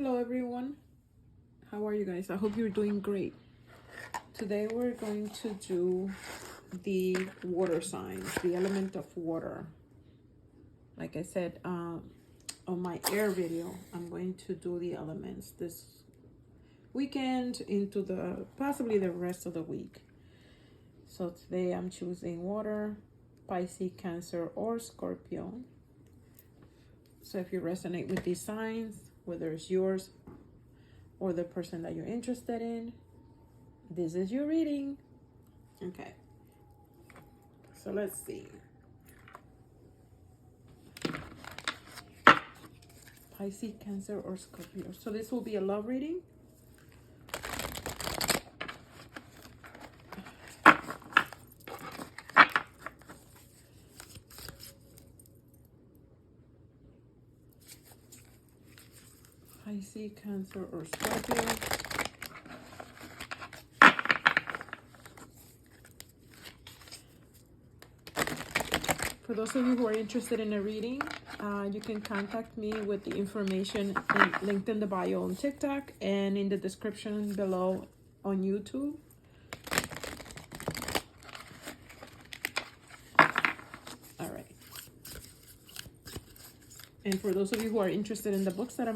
Hello everyone, how are you guys? I hope you're doing great. Today we're going to do the water signs, the element of water. Like I said on my air video, I'm going to do the elements this weekend into the possibly the rest of the week. So today I'm choosing water, Pisces, Cancer, or Scorpio. So if you resonate with these signs, whether it's yours or the person that you're interested in, this is your reading. Okay, so let's see. Pisces, Cancer, or Scorpio. So this will be a love reading. Pisces, Cancer, or Scorpio. For those of you who are interested in a reading, you can contact me with the information linked in the bio on TikTok and in the description below on YouTube. All right. And for those of you who are interested in the books that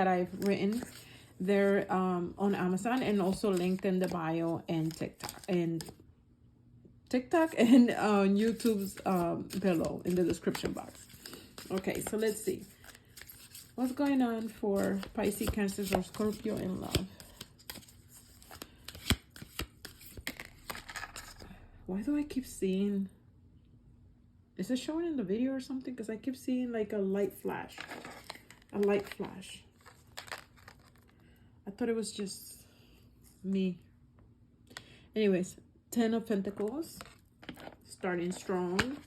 I've written, they're on Amazon and also linked in the bio and TikTok and on YouTube's below in the description box. Okay, so let's see. What's going on for Pisces, Cancer, or Scorpio in love? Why do I keep seeing... Is it showing in the video or something? Because I keep seeing like a light flash. A light flash. I thought it was just me. Anyways, 10 of Pentacles. Starting strong.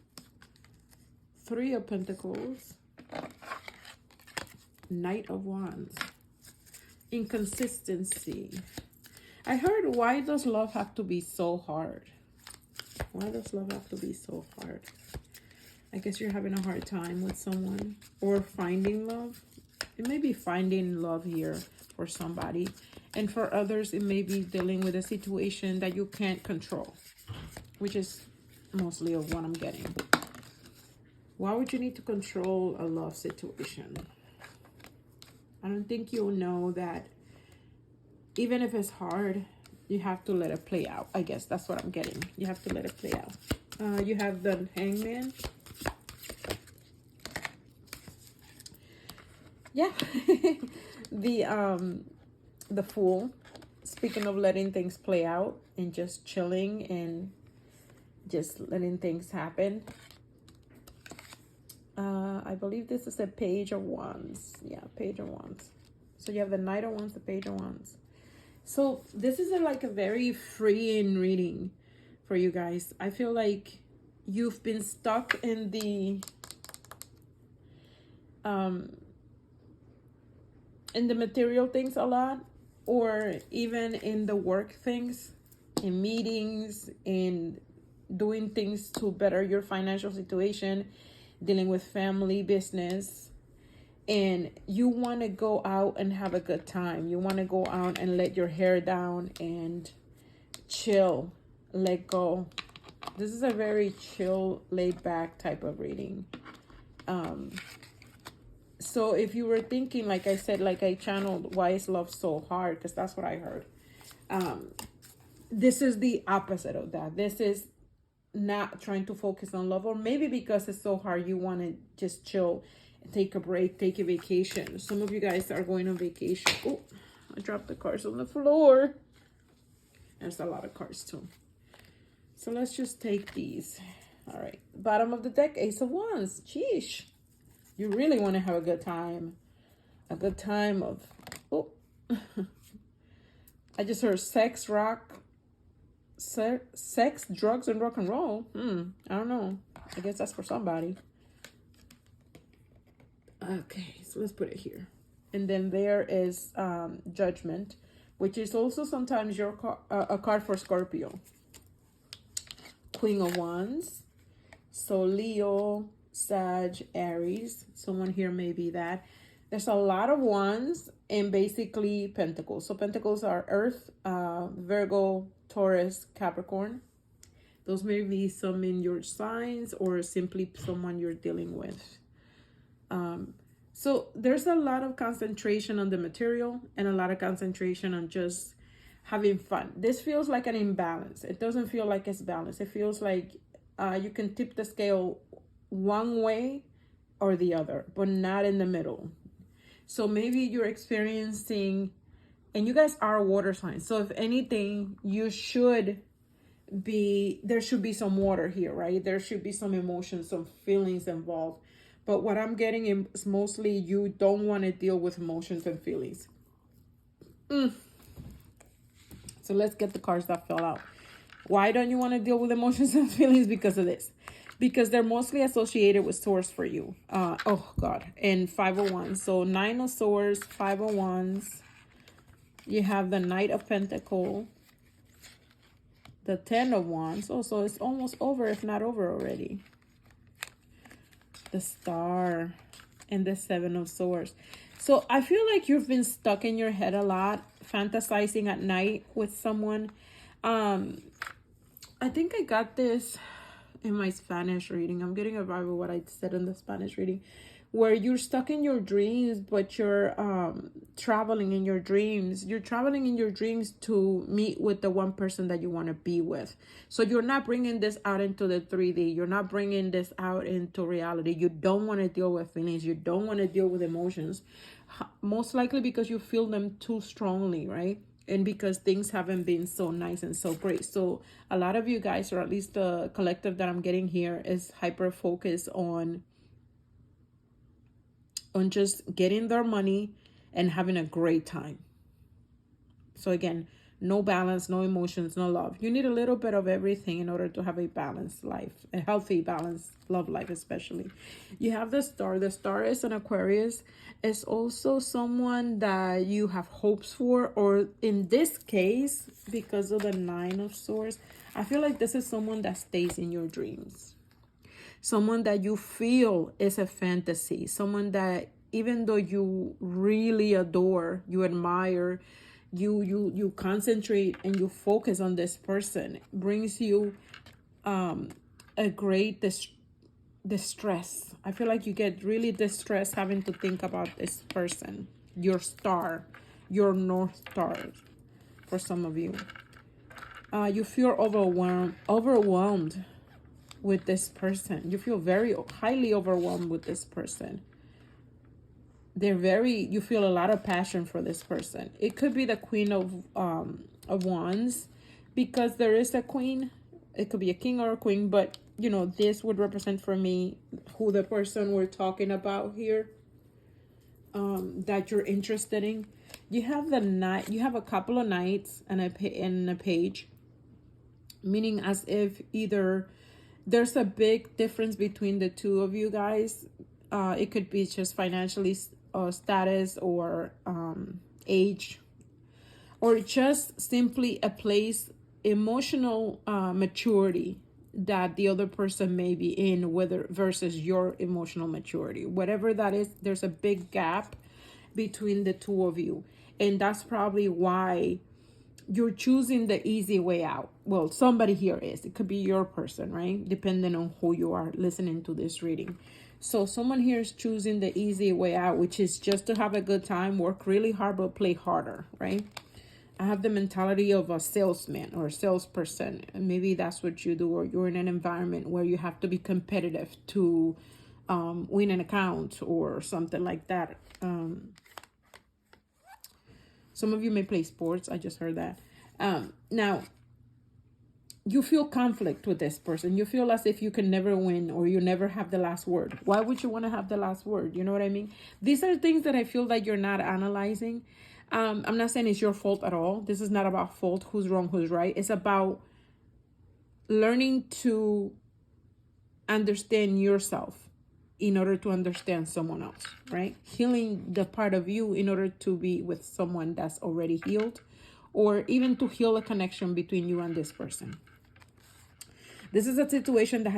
3 of Pentacles. Knight of Wands. Inconsistency. I heard, why does love have to be so hard? Why does love have to be so hard? I guess you're having a hard time with someone or finding love. It may be finding love here for somebody. And for others, it may be dealing with a situation that you can't control, which is mostly of what I'm getting. Why would you need to control a love situation? I don't think you'll know that even if it's hard, you have to let it play out. I guess that's what I'm getting. You have to let it play out. You have the Hangman. Yeah. The Fool. Speaking of letting things play out and just chilling and just letting things happen. I believe this is a Page of Wands. Yeah, Page of Wands. So you have the Knight of Wands, the Page of Wands. So this is like a very freeing reading for you guys. I feel like you've been stuck in the material things a lot, or even in the work things, in meetings, in doing things to better your financial situation, dealing with family business, and you want to go out and have a good time. You want to go out and let your hair down and chill, let go. This is a very chill, laid back type of reading. So if you were thinking, like I said, like I channeled, why is love so hard? Because that's what I heard. This is the opposite of that. This is not trying to focus on love, or maybe because it's so hard, you want to just chill, take a break, take a vacation. Some of you guys are going on vacation. Oh, I dropped the cards on the floor. There's a lot of cards too. So let's just take these. All right, bottom of the deck, Ace of Wands. Sheesh. You really want to have a good time. A good time of, oh, I just heard sex, drugs, and rock and roll. I don't know. I guess that's for somebody. Okay, so let's put it here. And then there is Judgment, which is also sometimes a card for Scorpio. Queen of Wands. So Leo, Sag, Aries. Someone here may be that. There's a lot of wands and basically pentacles. So pentacles are Earth, Virgo, Taurus, Capricorn. Those may be some in your signs or simply someone you're dealing with. So there's a lot of concentration on the material and a lot of concentration on just having fun. This feels like an imbalance. It doesn't feel like it's balanced. It feels like you can tip the scale one way or the other, but not in the middle. So maybe you're experiencing, and you guys are water signs. So if anything, there should be some water here, right? There should be some emotions, some feelings involved. But what I'm getting is mostly you don't want to deal with emotions and feelings. So let's get the cards that fell out. Why don't you want to deal with emotions and feelings? Because of this. Because they're mostly associated with Swords for you. Oh, God. And 5 of Wands. So 9 of Swords, 5 of Wands. You have the Knight of Pentacles. The 10 of Wands. Oh, so it's almost over, if not over already. The Star. And the 7 of Swords. So I feel like you've been stuck in your head a lot, fantasizing at night with someone. I think I got this in my Spanish reading. I'm getting a vibe of what I said in the Spanish reading, where you're stuck in your dreams, but you're traveling in your dreams. You're traveling in your dreams to meet with the one person that you want to be with. So you're not bringing this out into the 3D. You're not bringing this out into reality. You don't want to deal with feelings. You don't want to deal with emotions. Most likely because you feel them too strongly, right? And because things haven't been so nice and so great. So a lot of you guys, or at least the collective that I'm getting here, is hyper focused on just getting their money and having a great time. So again, no balance, no emotions, no love. You need a little bit of everything in order to have a balanced life, a healthy, balanced love life especially. You have the Star. The Star is an Aquarius. It's also someone that you have hopes for, or in this case, because of the 9 of Swords, I feel like this is someone that stays in your dreams. Someone that you feel is a fantasy. Someone that even though you really adore, you admire, you concentrate and you focus on this person, brings you a great distress. I feel like you get really distressed having to think about this person, your star, your North Star for some of you. You feel overwhelmed with this person. You feel very highly overwhelmed with this person. You feel a lot of passion for this person. It could be the Queen of Wands, because there is a queen. It could be a king or a queen, but you know, this would represent for me who the person we're talking about here, that you're interested in. You have the knight. You have a couple of knights and a page, meaning as if either there's a big difference between the two of you guys. It could be just financially, status, or age, or just simply a place, emotional maturity that the other person may be in, whether versus your emotional maturity. Whatever that is, there's a big gap between the two of you. And that's probably why you're choosing the easy way out. Well, somebody here is. It could be your person, right? Depending on who you are listening to this reading. So someone here is choosing the easy way out, which is just to have a good time, work really hard, but play harder, right? I have the mentality of a salesman or a salesperson. And maybe that's what you do, or you're in an environment where you have to be competitive to win an account or something like that. Some of you may play sports. I just heard that. Now, you feel conflict with this person. You feel as if you can never win, or you never have the last word. Why would you want to have the last word? You know what I mean? These are things that I feel that you're not analyzing. I'm not saying it's your fault at all. This is not about fault, who's wrong, who's right. It's about learning to understand yourself in order to understand someone else, right? Healing the part of you in order to be with someone that's already healed, or even to heal a connection between you and this person. This is a situation that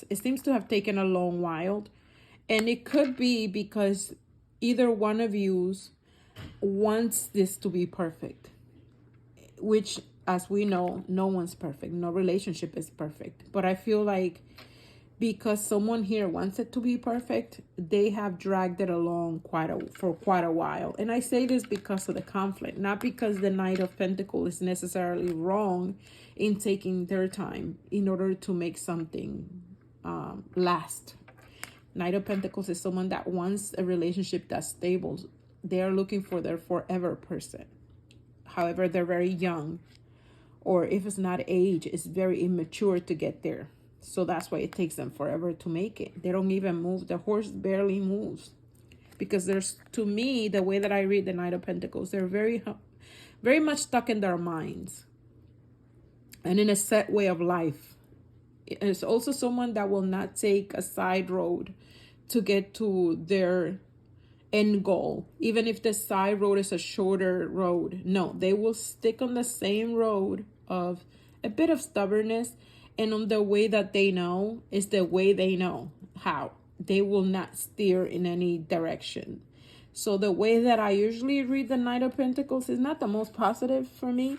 it seems to have taken a long while. And it could be because either one of you wants this to be perfect, which, as we know, no one's perfect. No relationship is perfect. But I feel like because someone here wants it to be perfect, they have dragged it along for quite a while. And I say this because of the conflict, not because the Knight of Pentacles is necessarily wrong in taking their time in order to make something last. Knight of Pentacles is someone that wants a relationship that's stable. They are looking for their forever person. However, they're very young, or if it's not age, it's very immature to get there. So that's why it takes them forever to make it. They don't even move. The horse barely moves. Because there's, to me, the way that I read the Knight of Pentacles, they're very, very much stuck in their minds and in a set way of life. It's also someone that will not take a side road to get to their end goal. Even if the side road is a shorter road. No, they will stick on the same road of a bit of stubbornness. And on the way that they know is the way they know how. They will not steer in any direction. So the way that I usually read the Knight of Pentacles is not the most positive for me.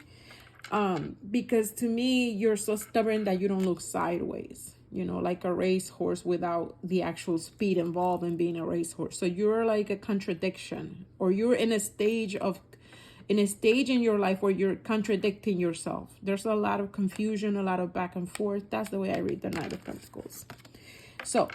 Because to me, you're so stubborn that you don't look sideways. You know, like a racehorse without the actual speed involved in being a racehorse. So you're like a contradiction. Or you're in a stage in your life where you're contradicting yourself. There's a lot of confusion, a lot of back and forth. That's the way I read the Knight of Pentacles. So,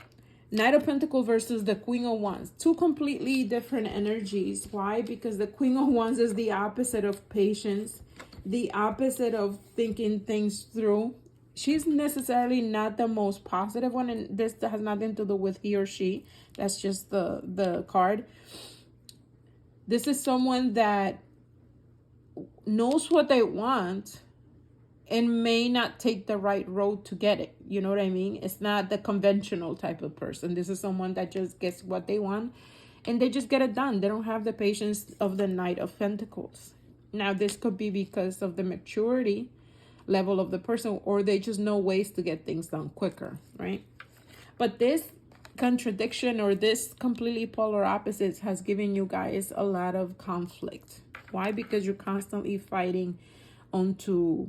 Knight of Pentacles versus the Queen of Wands. Two completely different energies. Why? Because the Queen of Wands is the opposite of patience, the opposite of thinking things through. She's necessarily not the most positive one, and this has nothing to do with he or she. That's just the card. This is someone that knows what they want and may not take the right road to get it. You know what I mean? It's not the conventional type of person. This is someone that just gets what they want and they just get it done. They don't have the patience of the Knight of Pentacles. Now, this could be because of the maturity level of the person, or they just know ways to get things done quicker, right? But this contradiction, or this completely polar opposites, has given you guys a lot of conflict. Why? Because you're constantly fighting onto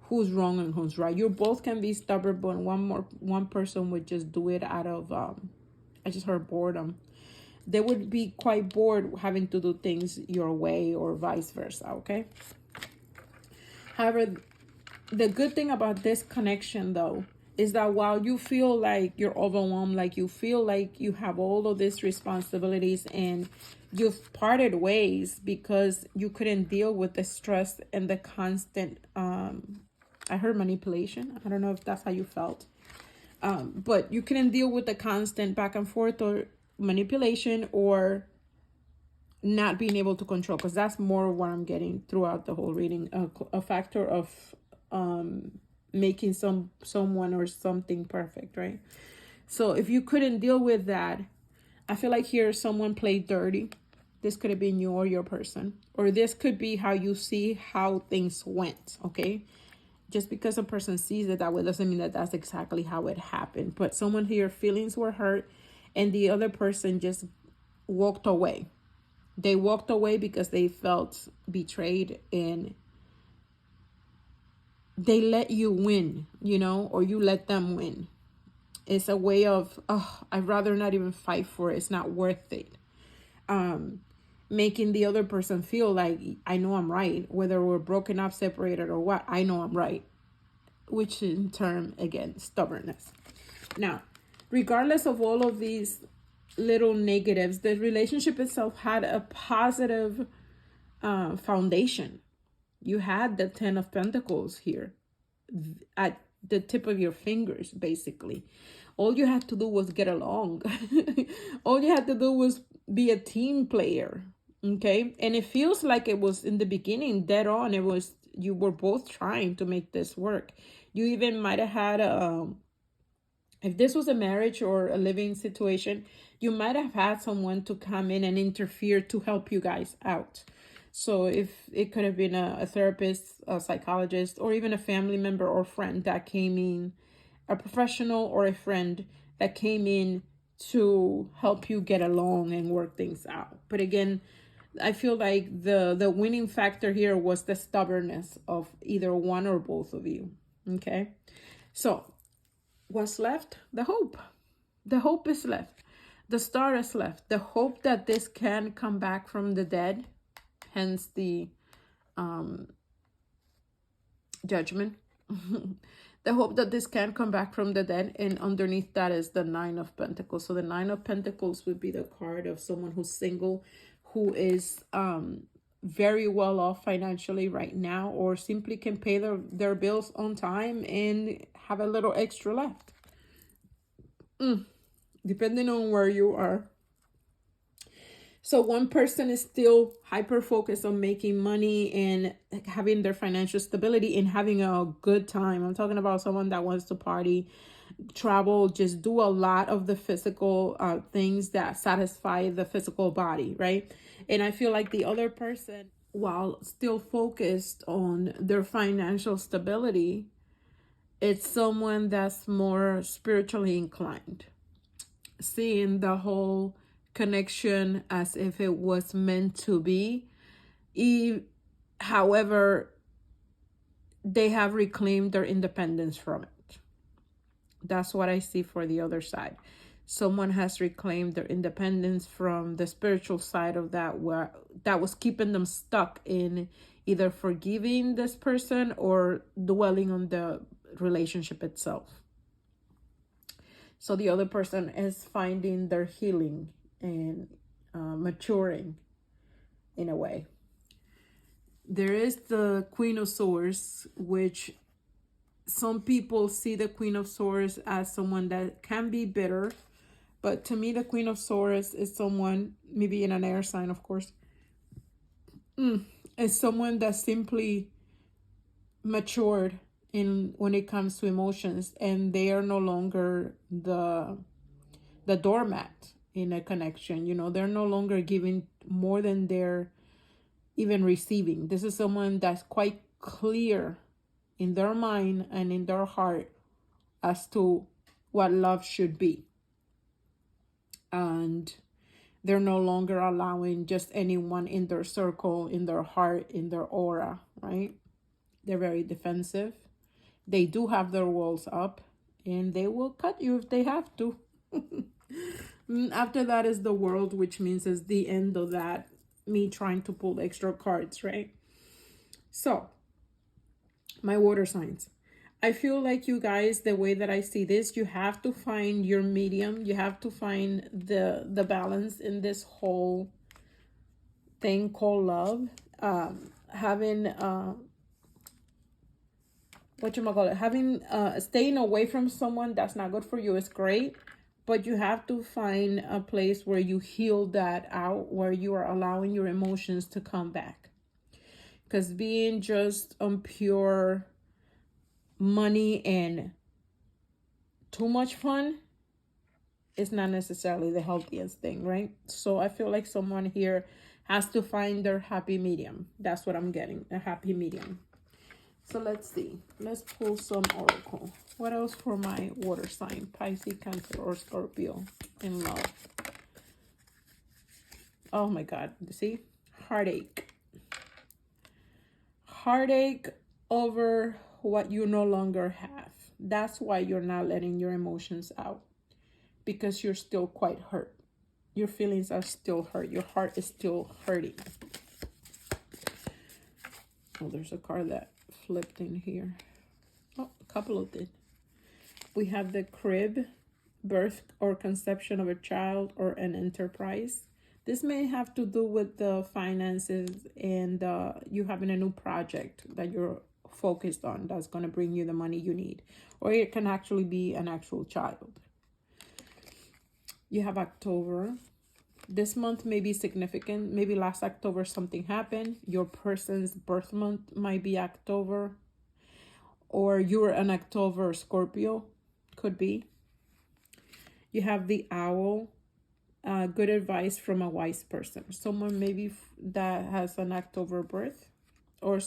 who's wrong and who's right. You both can be stubborn, but one person would just do it out of I just heard boredom. They would be quite bored having to do things your way or vice versa, okay? However, the good thing about this connection, though, is that while you feel like you're overwhelmed, like you feel like you have all of these responsibilities and you've parted ways because you couldn't deal with the stress and the constant, I heard manipulation. I don't know if that's how you felt. But you couldn't deal with the constant back and forth or manipulation or not being able to control, because that's more what I'm getting throughout the whole reading. A factor of making someone or something perfect, right? So if you couldn't deal with that, I feel like here someone played dirty. This could have been you or your person, or this could be how you see how things went, okay? Just because a person sees it that way doesn't mean that that's exactly how it happened. But someone here, feelings were hurt and the other person just walked away. They walked away because they felt betrayed and they let you win, you know, or you let them win. It's a way of, oh, I'd rather not even fight for it. It's not worth it. Making the other person feel like, I know I'm right, whether we're broken up, separated, or what, I know I'm right, which in turn, again, stubbornness. Now, regardless of all of these little negatives, the relationship itself had a positive foundation. You had the 10 of Pentacles here at the tip of your fingers, basically. All you had to do was get along. All you had to do was be a team player, okay? And it feels like it was in the beginning, dead on. It was, you were both trying to make this work. You even might have had if this was a marriage or a living situation, you might have had someone to come in and interfere to help you guys out. So if it could have been a therapist, a psychologist, or even a family member or friend that came in, a professional or a friend that came in to help you get along and work things out. But again, I feel like the winning factor here was the stubbornness of either one or both of you. Okay, so what's left? The hope. The hope is left. The star is left. The hope that this can come back from the dead, hence the judgment. The hope that this can come back from the dead, and underneath that is the Nine of Pentacles. So the Nine of Pentacles would be the card of someone who's single, who is very well off financially right now, or simply can pay their bills on time and have a little extra left. Depending on where you are. So one person is still hyper focused on making money and having their financial stability and having a good time. I'm talking about someone that wants to party, travel, just do a lot of the physical things that satisfy the physical body, right? And I feel like the other person, while still focused on their financial stability, it's someone that's more spiritually inclined, seeing the whole connection as if it was meant to be. However, they have reclaimed their independence from it. That's what I see for the other side. Someone has reclaimed their independence from the spiritual side of that, where that was keeping them stuck in either forgiving this person or dwelling on the relationship itself. So the other person is finding their healing and maturing in a way. There is the Queen of Swords, which some people see the Queen of Swords as someone that can be bitter. But to me, the Queen of Swords is someone, maybe in an air sign, of course, is someone that simply matured in when it comes to emotions, and they are no longer the doormat in a connection. You know, they're no longer giving more than they're even receiving. This is someone that's quite clear in their mind and in their heart as to what love should be. And they're no longer allowing just anyone in their circle, in their heart, in their aura, right? They're very defensive. They do have their walls up, and they will cut you if they have to. After that is the World, which means it's the end of that, me trying to pull extra cards, right? So, my water signs. I feel like you guys, the way that I see this, you have to find your medium. You have to find the balance in this whole thing called love. Staying away from someone that's not good for you is great, but you have to find a place where you heal that out, where you are allowing your emotions to come back. Because being just on pure money and too much fun is not necessarily the healthiest thing, right? So I feel like someone here has to find their happy medium. That's what I'm getting, a happy medium. So let's see. Let's pull some oracle. What else for my water sign? Pisces, Cancer, or Scorpio in love. Oh my God. See? Heartache. Heartache over what you no longer have. That's why you're not letting your emotions out. Because you're still quite hurt. Your feelings are still hurt. Your heart is still hurting. Oh, there's a card that flipped in here. Oh, a couple of them. We have the crib, birth or conception of a child or an enterprise. This may have to do with the finances and you having a new project that you're focused on that's going to bring you the money you need. Or it can actually be an actual child. You have October. This month may be significant. Maybe last October something happened. Your person's birth month might be October. Or you're an October Scorpio. Could be. You have the owl. Good advice from a wise person. Someone maybe that has an October birth. Or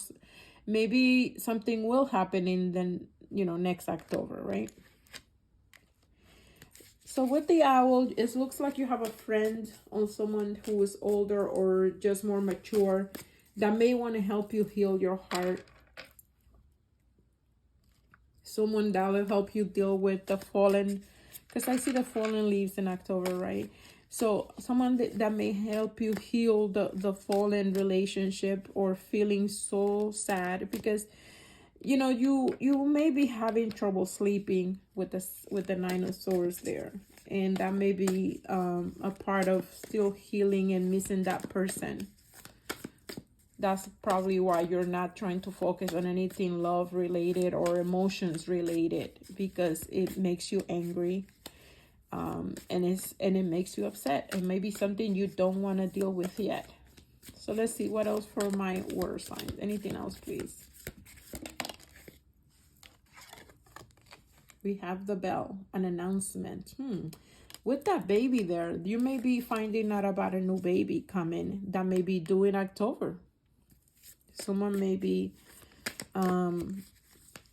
maybe something will happen in the next October, right? So with the owl, it looks like you have a friend or someone who is older or just more mature that may want to help you heal your heart. Someone that will help you deal with the fallen, because I see the fallen leaves in October, right? So someone that may help you heal the fallen relationship or feeling so sad, because you know you may be having trouble sleeping with the Nine of Swords there, and that may be a part of still healing and missing that person. That's probably why you're not trying to focus on anything love related or emotions related, because it makes you angry, and it makes you upset, and maybe something you don't want to deal with yet. So let's see what else for my water signs. Anything else, please? We have the bell, an announcement. With that baby there, you may be finding out about a new baby coming that may be due in October. Someone may be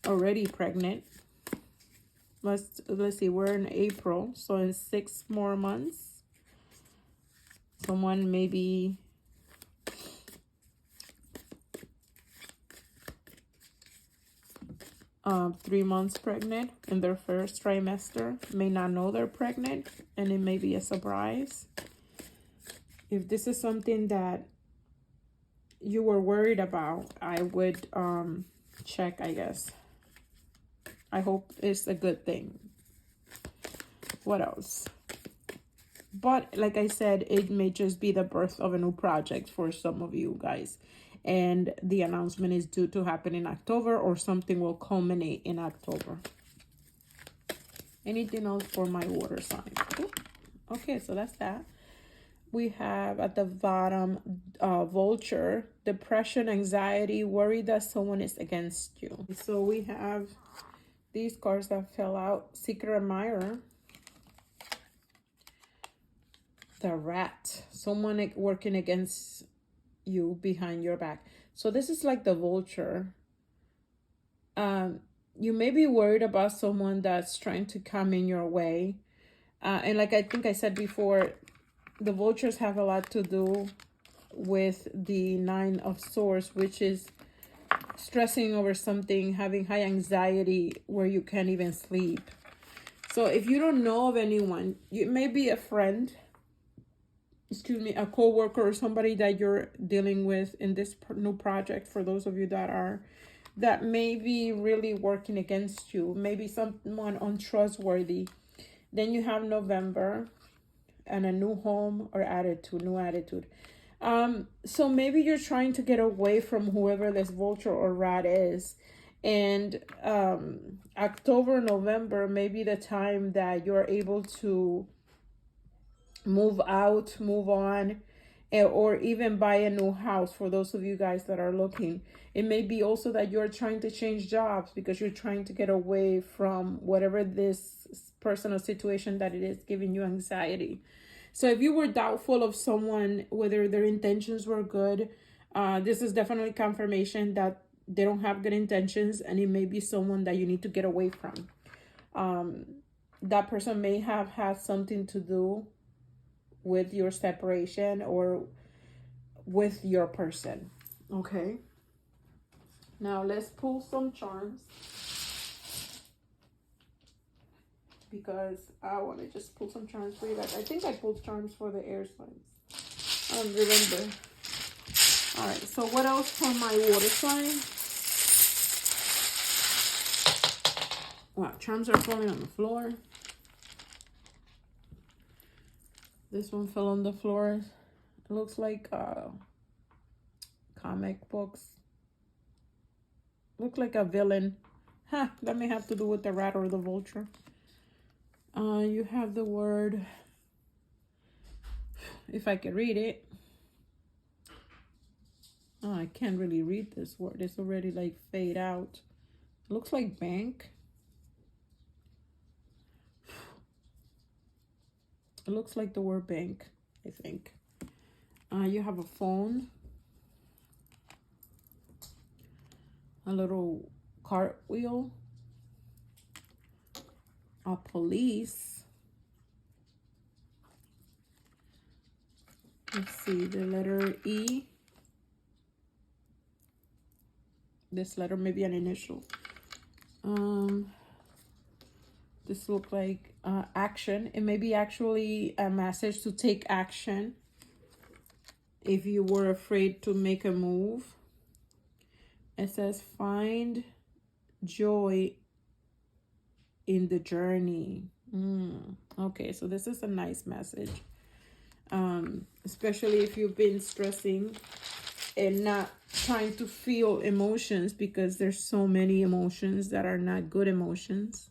already pregnant. Let's see, we're in April, so in 6 more months, someone may be um, 3 months pregnant in their first trimester, may not know they're pregnant, and it may be a surprise. If this is something that you were worried about, I would check, I guess. I hope it's a good thing. What else? But like I said, it may just be the birth of a new project for some of you guys, and the announcement is due to happen in October, or something will culminate in October. Anything else for my water sign? Okay, so that's that. We have at the bottom, vulture, depression, anxiety, worry that someone is against you. So we have these cards that fell out. Secret admirer, the rat, someone working against you behind your back. So this is like the vulture. You may be worried about someone that's trying to come in your way. And like I think I said before, the vultures have a lot to do with the Nine of Swords, which is stressing over something, having high anxiety where you can't even sleep. So if you don't know of anyone, it may be a friend, a co-worker, or somebody that you're dealing with in this new project, for those of you that may be really working against you, maybe someone untrustworthy. Then you have November, and a new home or attitude, new attitude. So maybe you're trying to get away from whoever this vulture or rat is. And October, November may be the time that you're able to move out, move on, or even buy a new house. For those of you guys that are looking, it may be also that you're trying to change jobs because you're trying to get away from whatever this personal situation that it is giving you anxiety. So if you were doubtful of someone, whether their intentions were good, this is definitely confirmation that they don't have good intentions, and it may be someone that you need to get away from. That person may have had something to do with your separation or with your person. Okay. Now let's pull some charms, because I want to just pull some charms for you guys. I think I pulled charms for the air signs. I don't remember. All right. So what else for my water sign? Wow, charms are falling on the floor. This one fell on the floor. It looks like comic books. Look like a villain. Huh, that may have to do with the rat or the vulture. You have the word, if I can read it. Oh, I can't really read this word. It's already like fade out. It looks like bank. It looks like the word bank, I think. You have a phone. A little cartwheel. A police. Let's see, the letter E. This letter may be an initial. This look like action. It may be actually a message to take action if you were afraid to make a move. It says find joy in the journey. Okay, so this is a nice message. Especially if you've been stressing and not trying to feel emotions, because there's so many emotions that are not good emotions.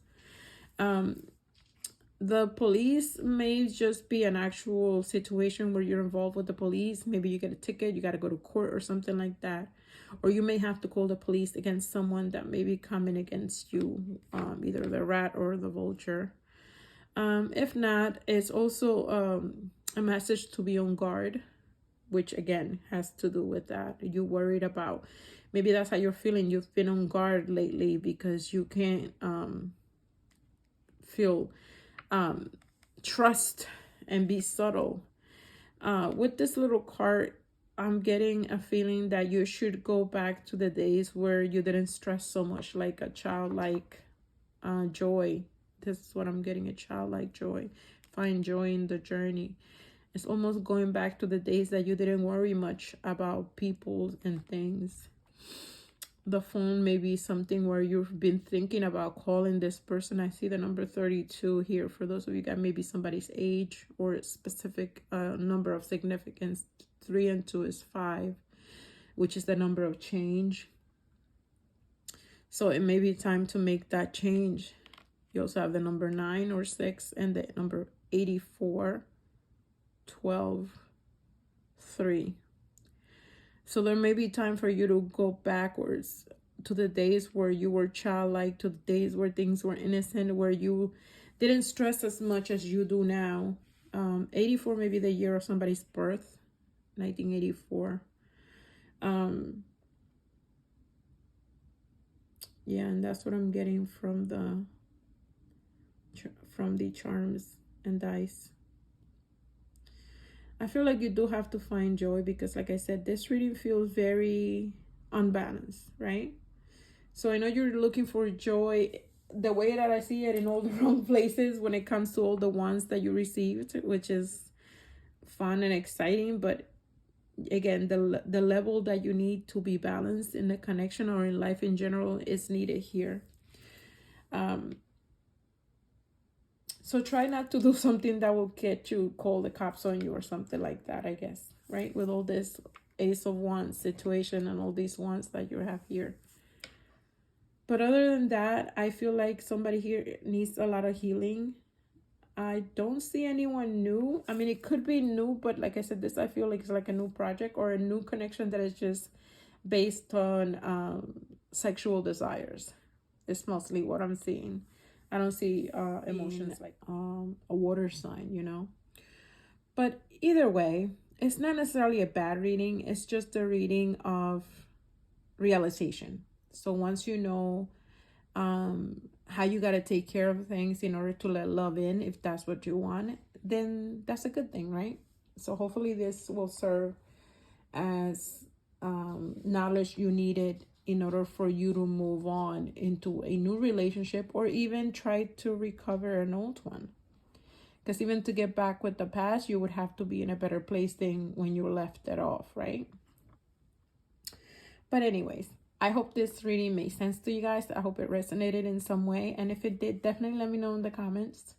The police may just be an actual situation where you're involved with the police. Maybe you get a ticket, you got to go to court or something like that. Or you may have to call the police against someone that may be coming against you, either the rat or the vulture. If not, it's also a message to be on guard, which again has to do with that. You're worried about, maybe that's how you're feeling. You've been on guard lately because you can't feel trust and be subtle. With this little card, I'm getting a feeling that you should go back to the days where you didn't stress so much, like a childlike joy. This is what I'm getting, a childlike joy. Find joy in the journey. It's almost going back to the days that you didn't worry much about people and things. The phone may be something where you've been thinking about calling this person. I see the number 32 here. For those of you that maybe somebody's age or a specific number of significance. 3 and 2 is 5, which is the number of change. So it may be time to make that change. You also have the number 9 or 6 and the number 84, 12, 3. So there may be time for you to go backwards to the days where you were childlike, to the days where things were innocent, where you didn't stress as much as you do now. 84 may be the year of somebody's birth, 1984. Yeah, and that's what I'm getting from the charms and dice. I feel like you do have to find joy because, like I said, this reading feels very unbalanced, right? So I know you're looking for joy the way that I see it in all the wrong places when it comes to all the ones that you received, which is fun and exciting. But again, the level that you need to be balanced in the connection or in life in general is needed here. So try not to do something that will get you, call the cops on you or something like that, I guess, right? With all this Ace of Wands situation and all these wands that you have here. But other than that, I feel like somebody here needs a lot of healing. I don't see anyone new. I mean, it could be new, but like I said, this I feel like it's like a new project or a new connection that is just based on sexual desires. It's mostly what I'm seeing. I don't see emotions like a water sign, you know. But either way, it's not necessarily a bad reading. It's just a reading of realization. So once you know how you got to take care of things in order to let love in, if that's what you want, then that's a good thing, right? So hopefully this will serve as knowledge you needed in order for you to move on into a new relationship or even try to recover an old one. Because even to get back with the past, you would have to be in a better place than when you left it off, right? But anyways, I hope this reading made sense to you guys. I hope it resonated in some way. And if it did, definitely let me know in the comments.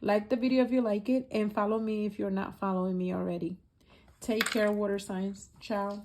Like the video if you like it, and follow me if you're not following me already. Take care, water signs. Ciao.